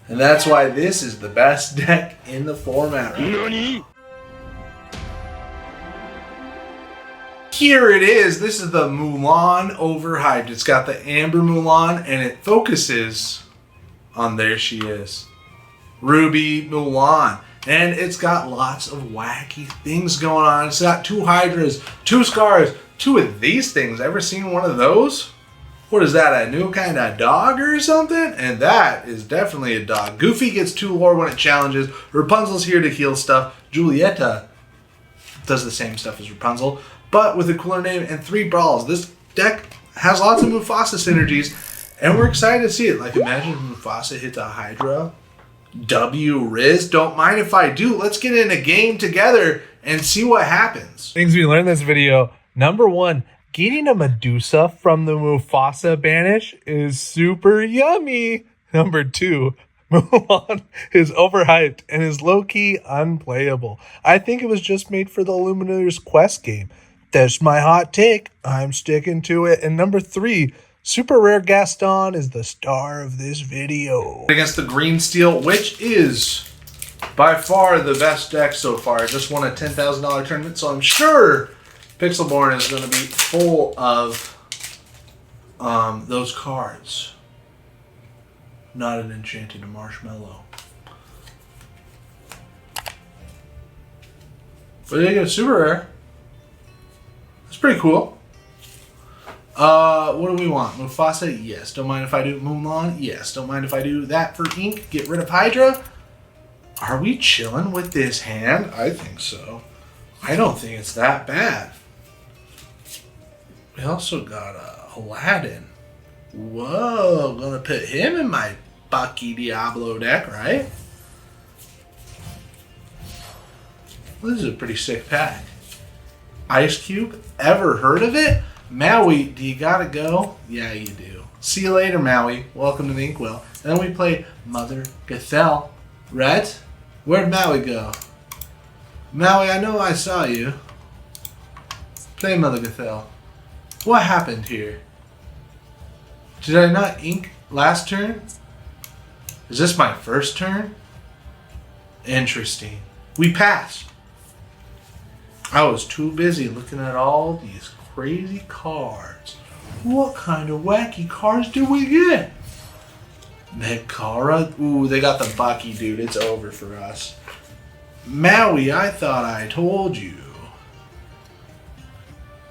And that's why this is the best deck in the format right now. Here it is. This is the Mulan overhyped. It's got the Amber Mulan and it focuses on, there she is, Ruby Mulan. And it's got lots of wacky things going on. It's got 2 Hydras, 2 Scars, 2 of these things. Ever seen one of those? What is that, a new kind of dog or something? And that is definitely a dog. Goofy gets 2 lore when it challenges. Rapunzel's here to heal stuff. Julieta does the same stuff as Rapunzel, but with a cooler name, and 3 Brawls. This deck has lots of Mufasa synergies, and we're excited to see it. Like, imagine if Mufasa hits a Hydra. W Riz, don't mind if I do. Let's get in a game together and see what happens. Things we learned in this video. Number 1, getting a Medusa from the Mufasa banish is super yummy. Number 2, Mulan is overhyped and is low-key unplayable. I think it was just made for the Illumineers quest game. That's my hot take. I'm sticking to it. And number 3, super rare Gaston is the star of this video. Against the green steel, which is by far the best deck so far. I just won a $10,000 tournament, so I'm sure Pixelborn is going to be full of those cards. Not an enchanted marshmallow. But they get a super rare. It's pretty cool. What do we want? Mufasa? Yes. Don't mind if I do. Mulan? Yes. Don't mind if I do that for ink. Get rid of Hydra? Are we chilling with this hand? I think so. I don't think it's that bad. We also got Aladdin. Whoa. Gonna put him in my Bucky Diablo deck, right? Well, this is a pretty sick pack. Ice Cube? Ever heard of it? Maui, do you gotta go? Yeah, you do. See you later, Maui. Welcome to the Inkwell. And then we play Mother Gothel. Right? Where'd Maui go? Maui, I know I saw you. Play Mother Gothel. What happened here? Did I not ink last turn? Is this my first turn? Interesting. We passed. I was too busy looking at all these crazy cards. What kind of wacky cards do we get? Nekara? Ooh, they got the Bucky, dude. It's over for us. Maui, I thought I told you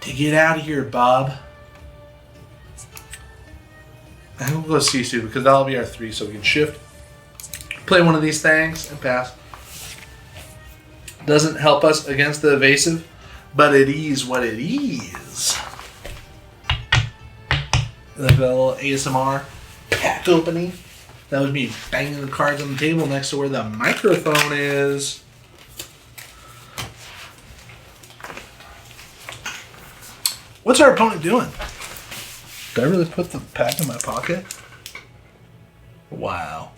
to get out of here, Bob. I think we'll go Sisu because that'll be our 3, so we can shift, play one of these things, and pass. Doesn't help us against the evasive, but it is what it is. Like a little ASMR pack opening. That was me banging the cards on the table next to where the microphone is. What's our opponent doing? Did I really put the pack in my pocket? Wow.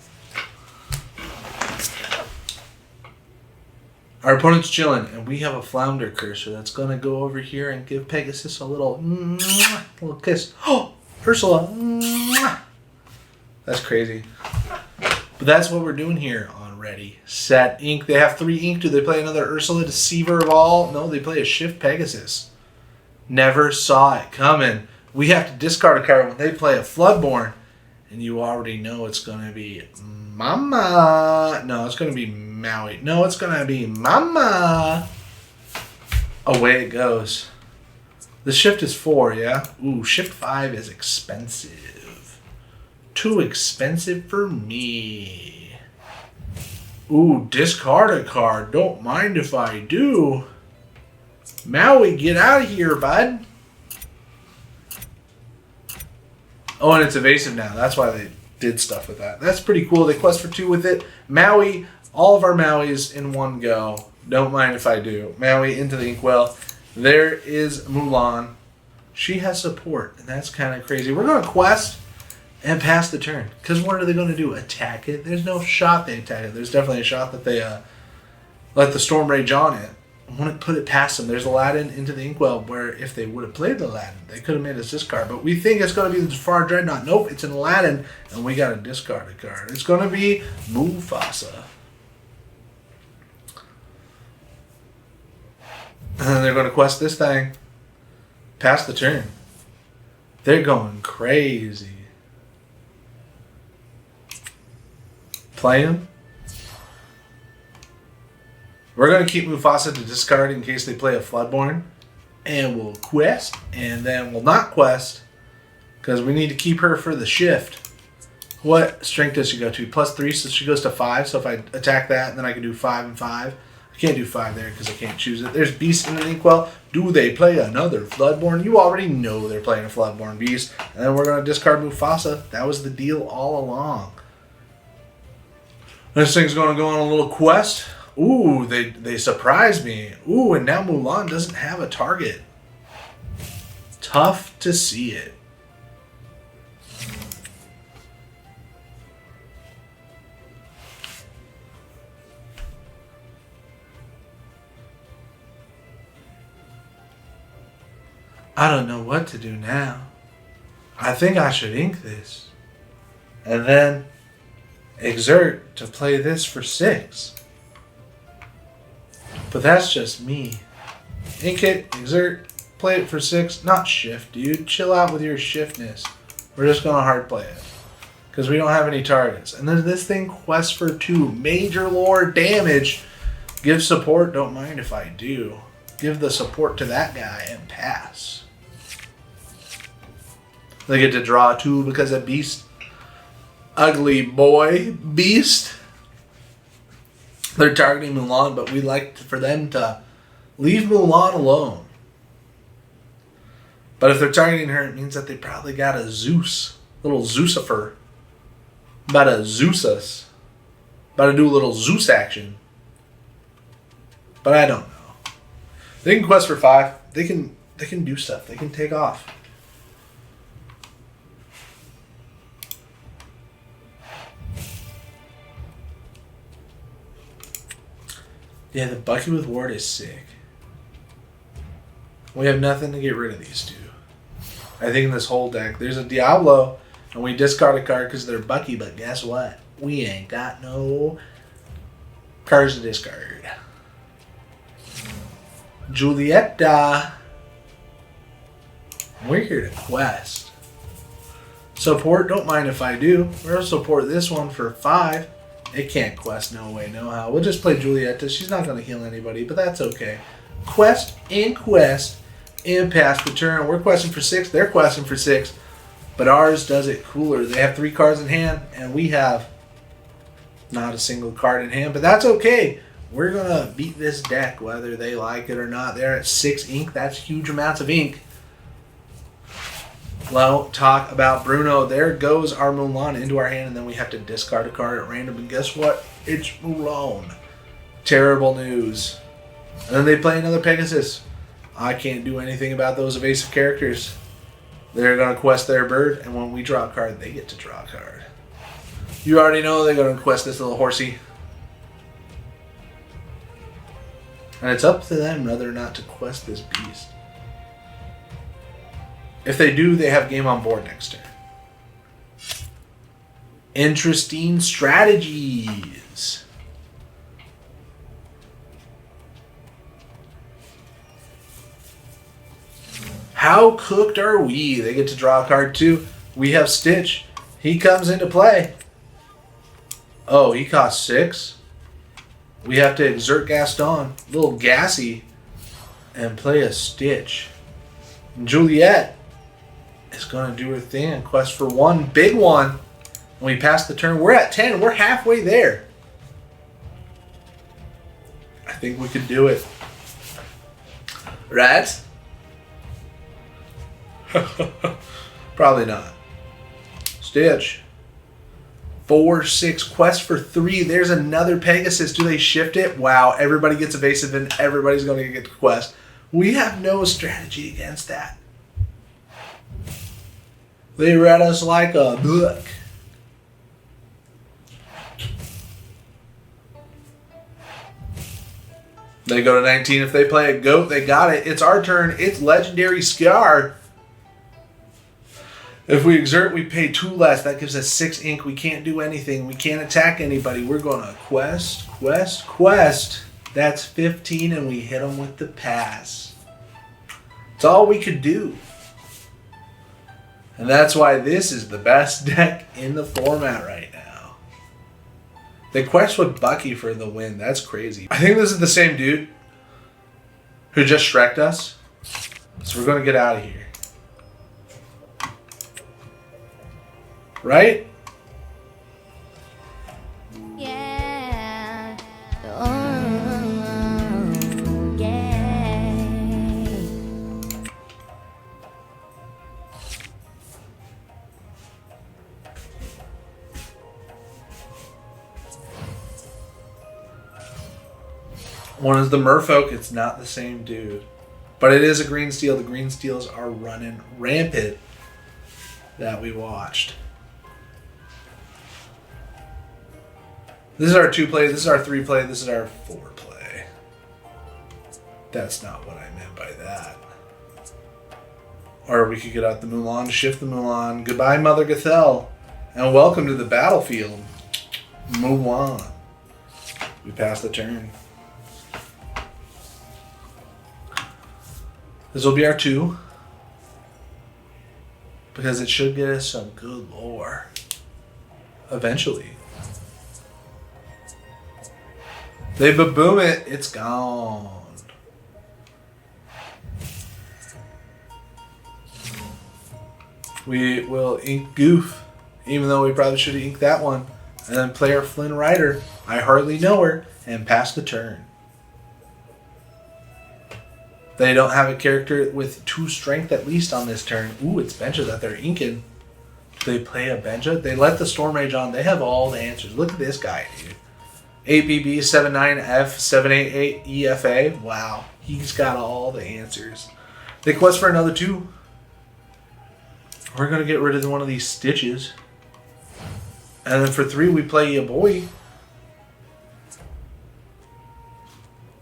Our opponent's chilling, and we have a flounder cursor that's going to go over here and give Pegasus a little kiss. Oh, Ursula. That's crazy. But that's what we're doing here on Ready, Set, Ink. They have 3 ink. Do they play another Ursula, Deceiver of All? No, they play a Shift Pegasus. Never saw it coming. We have to discard a card when they play a Floodborn. And you already know it's going to be Mama. No, it's going to be Maui. No, it's going to be Mama. Away it goes. The shift is 4, yeah? Ooh, shift 5 is expensive. Too expensive for me. Ooh, discard a card. Don't mind if I do. Maui, get out of here, bud. Oh, and it's evasive now. That's why they did stuff with that. That's pretty cool. They quest for 2 with it. Maui, all of our Mauis in one go. Don't mind if I do. Maui into the Inkwell. There is Mulan. She has support, and that's kind of crazy. We're going to quest and pass the turn. Because what are they going to do? Attack it? There's no shot they attack it. There's definitely a shot that they let the Storm Rage on it. wouldn't put it past them. There's Aladdin into the Inkwell, where if they would have played the Aladdin, they could have made us discard. But we think it's going to be the Jafar Dreadnought. Nope, it's an Aladdin, and we got to discard a card. It's going to be Mufasa. And then they're going to quest this thing. Pass the turn. They're going crazy. Play him. We're going to keep Mufasa to discard in case they play a Floodborn. And we'll quest. And then we'll not quest. Because we need to keep her for the shift. What strength does she go to? +3, so she goes to 5. So if I attack that, then I can do 5 and 5. I can't do 5 there because I can't choose it. There's Beast in an Inkwell. Do they play another Floodborn? You already know they're playing a Floodborn Beast. And then we're going to discard Mufasa. That was the deal all along. This thing's going to go on a little quest. Ooh, they surprised me. Ooh, and now Mulan doesn't have a target. Tough to see it. I don't know what to do now. I think I should ink this. And then exert to play this for 6. But that's just me. Ink it, exert, play it for 6. Not shift, dude. Chill out with your shiftness. We're just going to hard play it. Because we don't have any targets. And then this thing quests for 2. Major lore damage. Give support. Don't mind if I do. Give the support to that guy and pass. They get to draw 2 because of Beast. Ugly boy. Beast. They're targeting Mulan, but we like for them to leave Mulan alone. But if they're targeting her, it means that they probably got a Zeus. Little Zeusifer. About to Zeus us. About to do a little Zeus action. But I don't know. They can quest for 5. They can do stuff. They can take off. Yeah, the Bucket with Ward is sick. We have nothing to get rid of these 2. I think in this whole deck, there's a Diablo, and we discard a card because they're Bucky, but guess what? We ain't got no cards to discard. Julieta. We're here to quest. Support, don't mind if I do. We're going to support this one for 5. It can't quest, no way, no how. We'll just play Julieta. She's not going to heal anybody, but that's okay. Quest, and pass the turn. We're questing for 6. They're questing for 6. But ours does it cooler. They have 3 cards in hand, and we have not a single card in hand. But that's okay. We're going to beat this deck, whether they like it or not. They're at 6 ink. That's huge amounts of ink. Well, talk about Bruno. There goes our Mulan into our hand, and then we have to discard a card at random. And guess what? It's Mulan. Terrible news. And then they play another Pegasus. I can't do anything about those evasive characters. They're going to quest their bird, and when we draw a card, they get to draw a card. You already know they're going to quest this little horsey. And it's up to them whether or not to quest this beast. If they do, they have game on board next turn. Interesting strategies. How cooked are we? They get to draw a card too. We have Stitch. He comes into play. Oh, he costs 6. We have to exert Gaston. A little gassy. And play a Stitch. And Juliet is going to do her thing and quest for 1. Big one. And we pass the turn. We're at 10. We're halfway there. I think we could do it. Right? Probably not. Stitch. 4, 6. Quest for 3. There's another Pegasus. Do they shift it? Wow. Everybody gets evasive and everybody's going to get the quest. We have no strategy against that. They read us like a book. They go to 19. If they play a goat, they got it. It's our turn. It's legendary Scar. If we exert, we pay 2 less. That gives us 6 ink. We can't do anything. We can't attack anybody. We're going to quest. That's 15, and we hit them with the pass. It's all we could do. And that's why this is the best deck in the format right now. They quest with Bucky for the win. That's crazy. I think this is the same dude who just Shrek'd us. So we're going to get out of here. Right? Yeah. Oh, yeah. One is the merfolk. It's not the same dude. But it is a green steel. The green steels are running rampant that we watched. This is our 2-play, this is our 3-play, this is our 4-play. That's not what I meant by that. Or we could get out the Mulan, shift the Mulan. Goodbye, Mother Gothel. And welcome to the battlefield. Mulan. We pass the turn. This will be our 2. Because it should get us some good lore. Eventually. They ba-boom it, it's gone. We will ink Goof, even though we probably should have inked that one. And then play our Flynn Rider, I hardly know her, and pass the turn. They don't have a character with 2 strength at least on this turn. Ooh, it's Benja that they're inking. Do they play a Benja? They let the Storm Rage on. They have all the answers. Look at this guy, dude. 8BB, 79F, 788 EFA. Wow, he's got all the answers. They quest for another 2. We're going to get rid of one of these stitches. And then for 3, we play ya boy.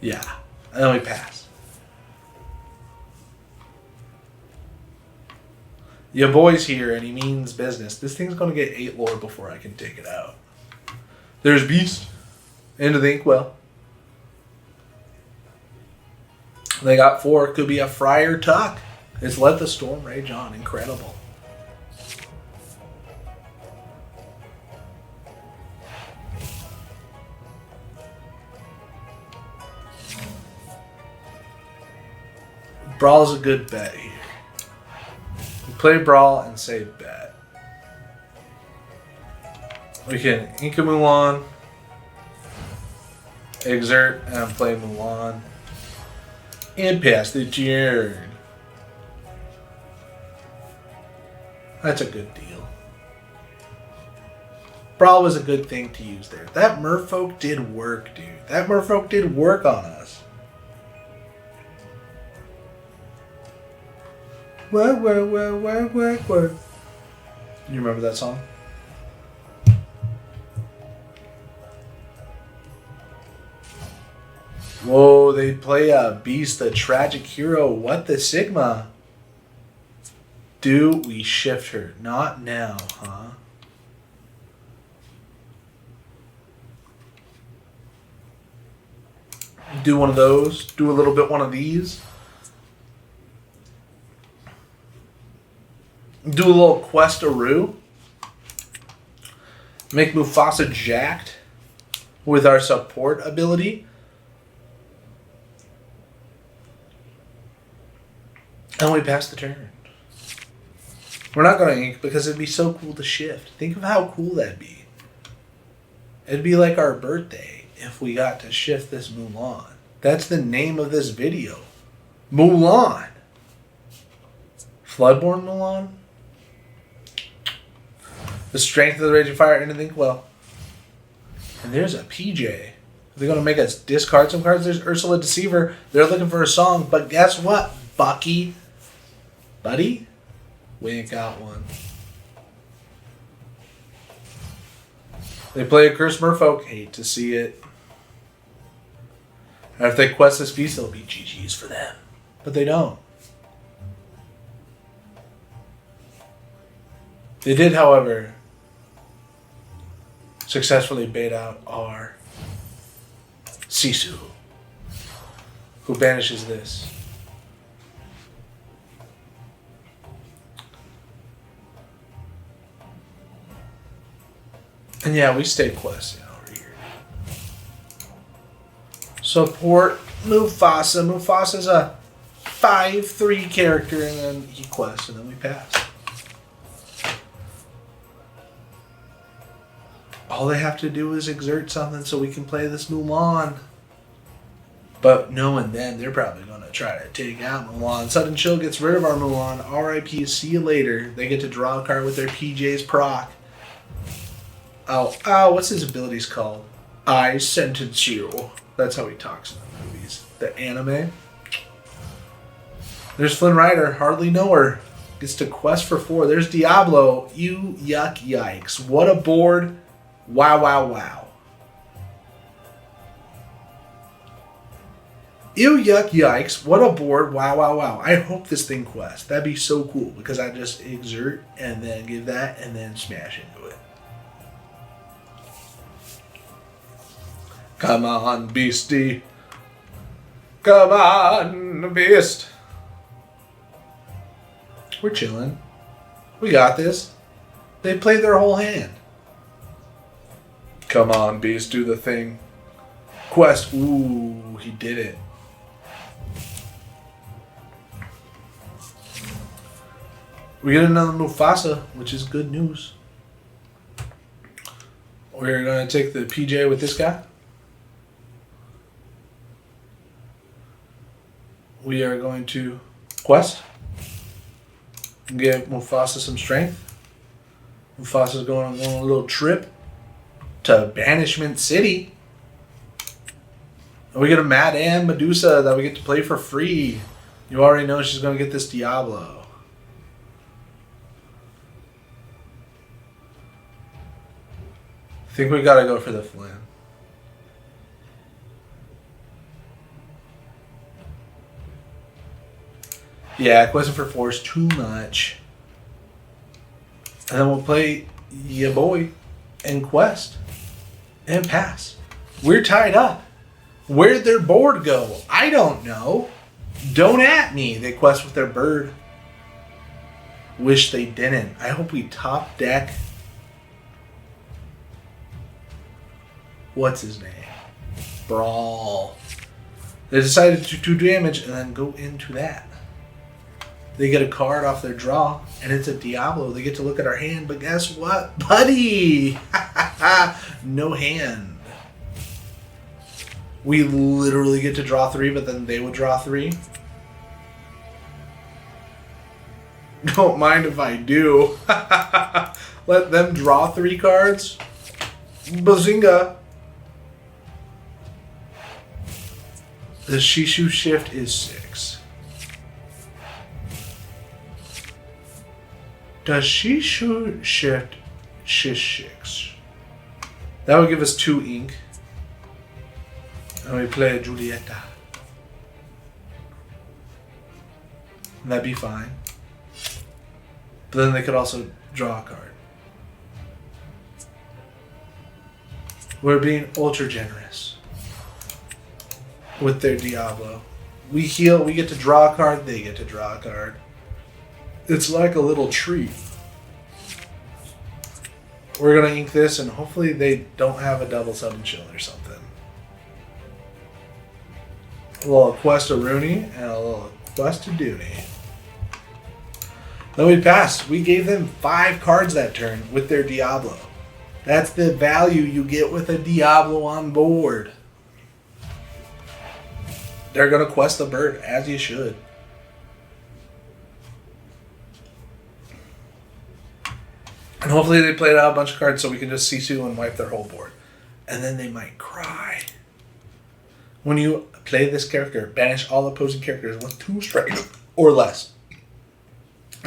Yeah, and then we pass. Ya boy's here, and he means business. This thing's going to get 8 lore before I can take it out. There's Beast. Into the inkwell. They got 4. Could be a Friar Tuck. It's let the Storm Rage on. Incredible. Brawl is a good bet here. We play Brawl and say bet. We can ink a Mulan. Exert and play Mulan. And pass the turn. That's a good deal. Brawl was a good thing to use there. That merfolk did work, dude. That merfolk did work on us. Work. You remember that song? Whoa, they play a Beast, the tragic hero. What the Sigma? Do we shift her? Not now, huh? Do one of those. Do a little bit one of these. Do a little quest-a-roo. Make Mufasa jacked with our support ability. And we pass the turn. We're not going to ink because it'd be so cool to shift. Think of how cool that'd be. It'd be like our birthday if we got to shift this Mulan. That's the name of this video. Mulan. Floodborn Mulan. The strength of the raging fire into the inkwell. And there's a PJ. They're going to make us discard some cards. There's Ursula Deceiver. They're looking for a song. But guess what, Bucky? Buddy? We ain't got one. They play a Cursed Merfolk. Hate to see it. And if they quest this beast, it'll be GG's for them. But they don't. They did, however, successfully bait out our Sisu, who banishes this. And yeah, we stay questing over here. Support Mufasa. Mufasa's a 5/3 character, and then he quests, and then we pass. All they have to do is exert something so we can play this Mulan. But knowing them, they're probably going to try to take out Mulan. Sudden Chill gets rid of our Mulan. RIP, see you later. They get to draw a card with their PJ's proc. Oh, what's his abilities called? I sentence you. That's how he talks in the movies. The anime. There's Flynn Rider, hardly know her. Gets to quest for 4. There's Diablo. You yuck yikes. What a board. Wow, wow, wow. Ew, yuck, yikes. What a board. Wow, wow, wow. I hope this thing quests. That'd be so cool because I just exert and then give that and then smash into it. Come on, beastie. Come on, beast. We're chilling. We got this. They played their whole hand. Come on, beast, do the thing. Quest. Ooh, he did it. We get another Mufasa, which is good news. We're going to take the PJ with this guy. We are going to quest. Give Mufasa some strength. Mufasa's going on a little trip to Banishment City. And we get a Madame Medusa that we get to play for free. You already know she's going to get this Diablo. I think we got to go for the Flynn. Yeah, questing for 4 is too much. And then we'll play ya boy and quest and pass. We're tied up. Where'd their board go? I don't know. Don't at me. They quest with their bird. Wish they didn't. I hope we top deck. What's his name? Brawl. They decided to do damage and then go into that. They get a card off their draw, and it's a Diablo. They get to look at our hand, but guess what, buddy? No hand. We literally get to draw 3, but then they would draw 3. Don't mind if I do. Let them draw 3 cards. Bazinga. The Sisu shift is 6. Does Sisu shift 6? That would give us 2 ink. And we play a Julieta. And that'd be fine. But then they could also draw a card. We're being ultra generous with their Diablo. We heal, we get to draw a card, they get to draw a card. It's like a little treat. We're going to ink this, and hopefully they don't have a double sudden chill or something. A little quest of Rooney and a little quest of Dooney. Then we passed. We gave them 5 cards that turn with their Diablo. That's the value you get with a Diablo on board. They're going to quest the bird, as you should. And hopefully they played out a bunch of cards so we can just Sisu and wipe their whole board. And then they might cry. When you play this character, banish all opposing characters with 2 strength or less.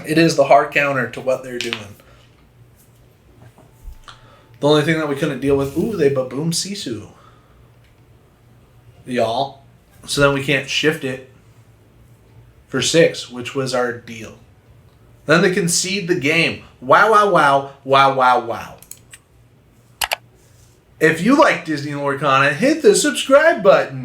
It is the hard counter to what they're doing. The only thing that we couldn't deal with, ooh, they baboom Sisu. Y'all. So then we can't shift it for 6, which was our deal. Then they concede the game. Wow, wow, wow, wow, wow, wow. If you like Disney Lorcana, hit the subscribe button.